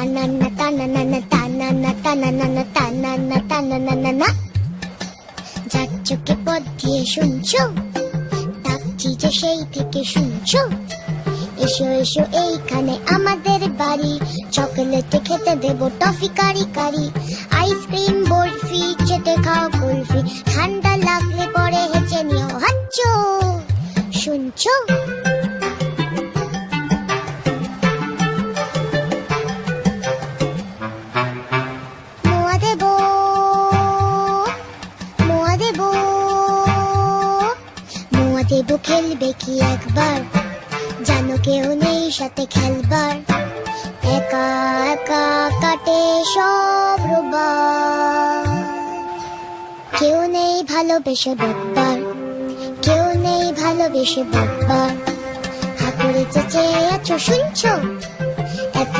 তানান্না তানানানা তানান্না তানানানা তানান্না তানানানা। যার চোখে পথ দিয়ে শুনছো, ডাকছি যে সেই থেকে শুনছো। এসো এসো এইখানে আমাদের বাড়ি, চকলেটে খেতে দেবো টফি কারি কারি। আইসক্রিম বরফি চেটে খাও কুলফি, ঠান্ডা লাগলে পরে হেঁচে নিও হাচ্চো। শুনছো? মোয়া দেবো, মোয়া দেবো, মোয়া দেবো খেলবে কি একবার, জানো কেউ নেই সাথে খেলবার। একা একা কাটে সব রোববার, কেউ নেই ভালোবেসে বকবার, কেউ নেই ভালোবেসে বকবার। হাতুড়ে চেঁচে আছো শুনছো? এত